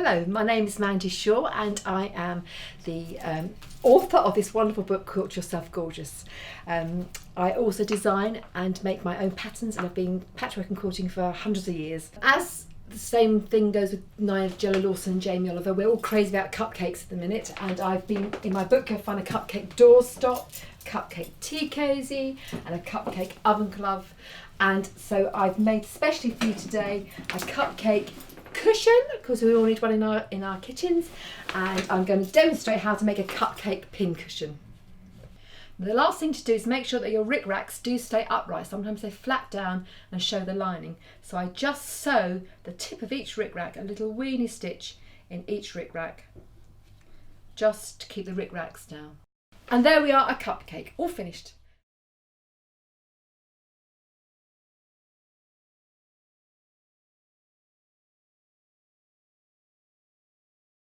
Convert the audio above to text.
Hello, my name is Mandy Shaw and I am the author of this wonderful book called Yourself Gorgeous. I also design and make my own patterns, and I've been patchwork and quilting for hundreds of years. As the same thing goes with Nigella Lawson and Jamie Oliver, we're all crazy about cupcakes at the minute, and I've been, in my book, you'll find a cupcake doorstop, cupcake tea cozy and a cupcake oven glove. And so I've made specially for you today a cupcake cushion, because we all need one in our kitchens, and I'm going to demonstrate how to make a cupcake pincushion. The last thing to do is make sure that your rickracks do stay upright. Sometimes they flap down and show the lining. So I just sew the tip of each rickrack, a little weeny stitch in each rickrack, just to keep the rickracks down. And there we are, a cupcake, all finished.